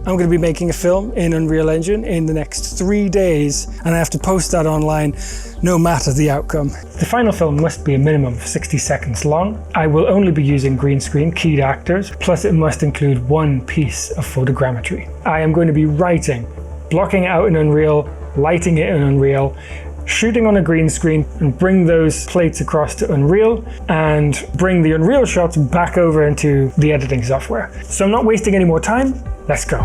I'm going to be making a film in Unreal Engine in the next 3 days, and I have to post that online no matter the outcome. The final film must be a minimum of 60 seconds long. I will only be using green screen keyed actors, plus it must include one piece of photogrammetry. I am going to be writing, blocking it out in Unreal, lighting it in Unreal, shooting on a green screen, and bring those plates across to Unreal and bring the Unreal shots back over into the editing software. So I'm not wasting any more time, let's go.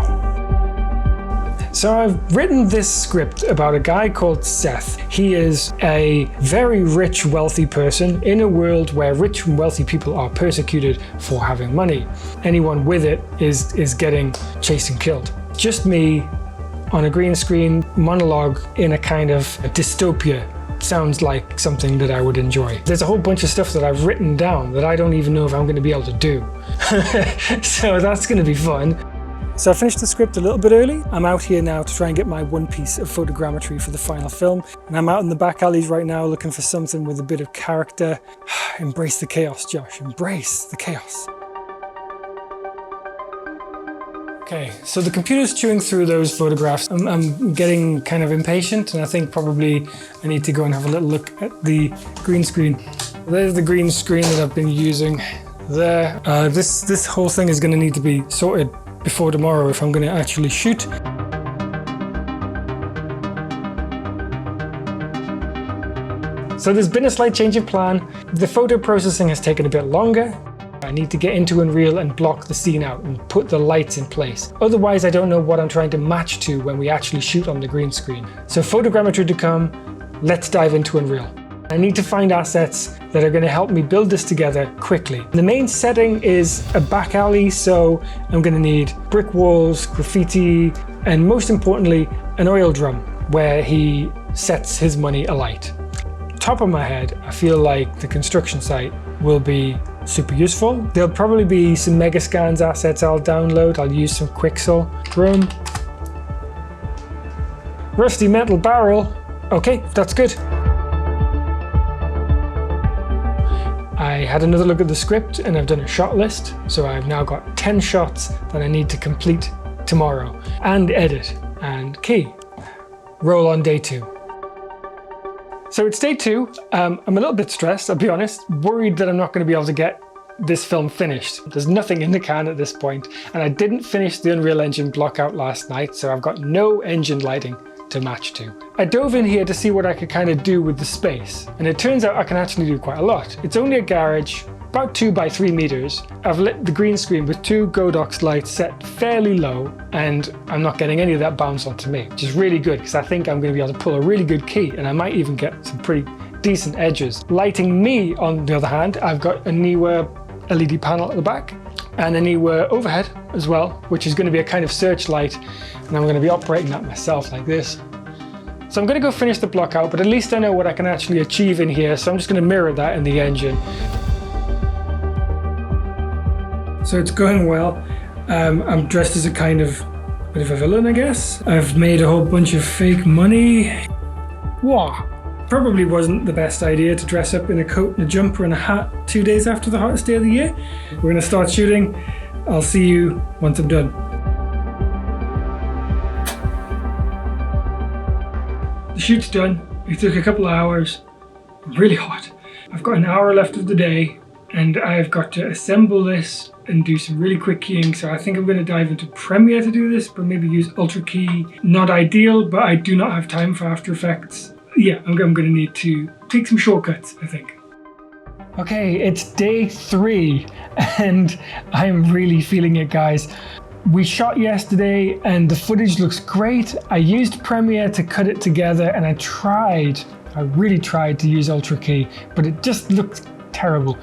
So I've written this script about a guy called Seth. He is a very rich, wealthy person in a world where rich and wealthy people are persecuted for having money. Anyone with it is getting chased and killed. Just me on a green screen monologue in a kind of a dystopia. Sounds like something that I would enjoy. There's a whole bunch of stuff that I've written down that I don't even know if I'm going to be able to do. So that's going to be fun. So I finished the script a little bit early. I'm out here now to try and get my one piece of photogrammetry for the final film. And I'm out in the back alleys right now looking for something with a bit of character. Embrace the chaos, Josh. Embrace the chaos. Okay, so the computer's chewing through those photographs. I'm getting kind of impatient, and I think probably I need to go and have a little look at the green screen. There's the green screen that I've been using there. This whole thing is going to need to be sorted before tomorrow if I'm going to actually shoot. So there's been a slight change of plan. The photo processing has taken a bit longer. I need to get into Unreal and block the scene out and put the lights in place. Otherwise, I don't know what I'm trying to match to when we actually shoot on the green screen. So photogrammetry to come, let's dive into Unreal. I need to find assets that are going to help me build this together quickly. The main setting is a back alley, so I'm going to need brick walls, graffiti, and most importantly, an oil drum where he sets his money alight. Top of my head, I feel like the construction site will be super useful. There'll probably be some Megascans assets I'll download. I'll use some Quixel. Drum. Rusty metal barrel. Okay, that's good. I had another look at the script and I've done a shot list. So I've now got 10 shots that I need to complete tomorrow and edit and key. Roll on day 2. So it's day 2. I'm a little bit stressed, I'll be honest, worried that I'm not going to be able to get this film finished. There's nothing in the can at this point, and I didn't finish the Unreal Engine block out last night, so I've got no engine lighting to match to. I dove in here to see what I could kind of do with the space, and it turns out I can actually do quite a lot. It's only a garage, about 2 by 3 meters. I've lit the green screen with 2 Godox lights set fairly low, and I'm not getting any of that bounce onto me, which is really good because I think I'm going to be able to pull a really good key, and I might even get some pretty decent edges. Lighting me, on the other hand, I've got a Neewer LED panel at the back and a Neewer overhead as well, which is going to be a kind of searchlight, and I'm going to be operating that myself like this. So I'm going to go finish the block out, but at least I know what I can actually achieve in here, so I'm just going to mirror that in the engine. So it's going well. I'm dressed as a kind of bit of a villain, I guess. I've made a whole bunch of fake money. Wow. Probably wasn't the best idea to dress up in a coat and a jumper and a hat 2 days after the hottest day of the year. We're going to start shooting. I'll see you once I'm done. The shoot's done. It took a couple of hours. Really hot. I've got an hour left of the day, and I've got to assemble this and do some really quick keying. So I think I'm going to dive into Premiere to do this, but maybe use Ultra Key. Not ideal, but I do not have time for After Effects. Yeah, I'm going to need to take some shortcuts, I think. Okay, it's day 3 and I'm really feeling it, guys. We shot yesterday and the footage looks great. I used Premiere to cut it together, and I really tried to use Ultra Key, but it just looked terrible.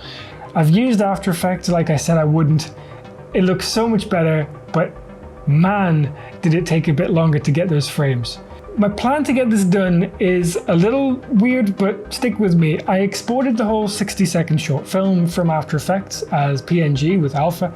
I've used After Effects like I said I wouldn't. It looks so much better, but man, did it take a bit longer to get those frames. My plan to get this done is a little weird, but stick with me. I exported the whole 60-second short film from After Effects as PNG with Alpha,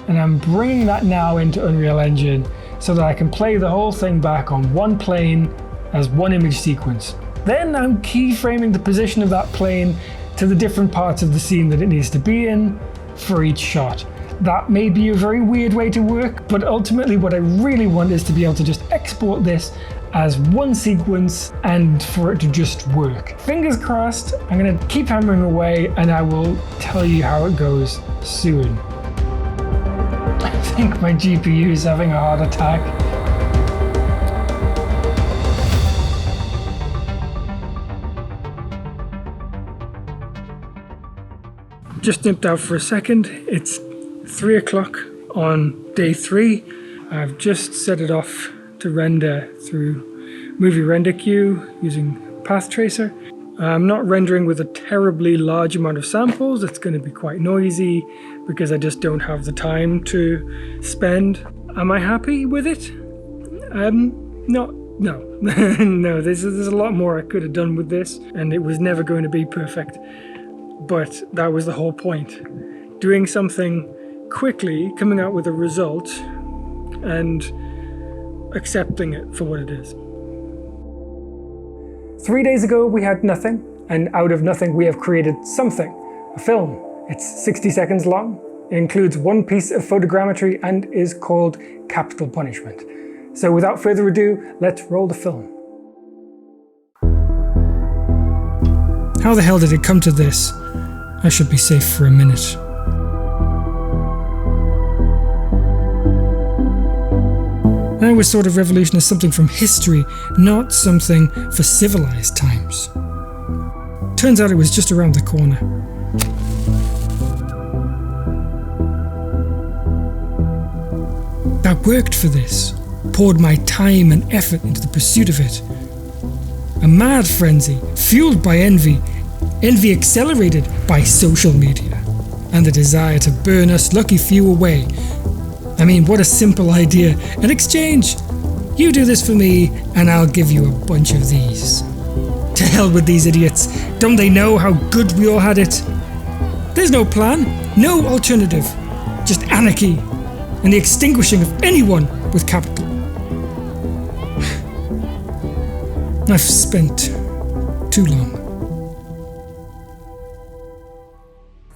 and I'm bringing that now into Unreal Engine so that I can play the whole thing back on one plane as one image sequence. Then I'm keyframing the position of that plane to the different parts of the scene that it needs to be in for each shot. That may be a very weird way to work, but ultimately what I really want is to be able to just export this as one sequence and for it to just work. Fingers crossed, I'm gonna keep hammering away and I will tell you how it goes soon. I think my GPU is having a heart attack. Just nipped out for a second. It's 3 o'clock on day 3. I've just set it off to render through Movie Render Queue using Path Tracer. I'm not rendering with a terribly large amount of samples. It's going to be quite noisy because I just don't have the time to spend. Am I happy with it? No. No, there's a lot more I could have done with this, and it was never going to be perfect. But that was the whole point. Doing something quickly, coming out with a result, and accepting it for what it is. 3 days ago we had nothing, and out of nothing we have created something. A film. It's 60 seconds long, it includes one piece of photogrammetry and is called Capital Punishment. So without further ado, let's roll the film. How the hell did it come to this? I should be safe for a minute. I always thought of revolution as something from history, not something for civilized times. Turns out it was just around the corner. I worked for this, poured my time and effort into the pursuit of it. A mad frenzy, fueled by envy accelerated by social media, and the desire to burn us lucky few away. I mean, what a simple idea. An exchange. You do this for me, and I'll give you a bunch of these. To hell with these idiots. Don't they know how good we all had it? There's no plan, no alternative. Just anarchy, and the extinguishing of anyone with capital. I've spent too long.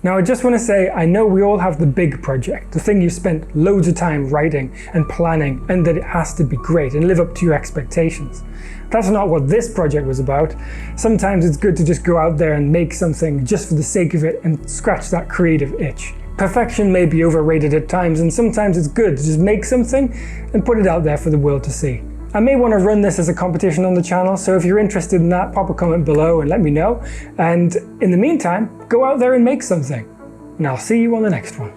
Now I just want to say, I know we all have the big project, the thing you spent loads of time writing and planning, and that it has to be great and live up to your expectations. That's not what this project was about. Sometimes it's good to just go out there and make something just for the sake of it and scratch that creative itch. Perfection may be overrated at times, and sometimes it's good to just make something and put it out there for the world to see. I may want to run this as a competition on the channel, so if you're interested in that, pop a comment below and let me know. And in the meantime, go out there and make something. And I'll see you on the next one.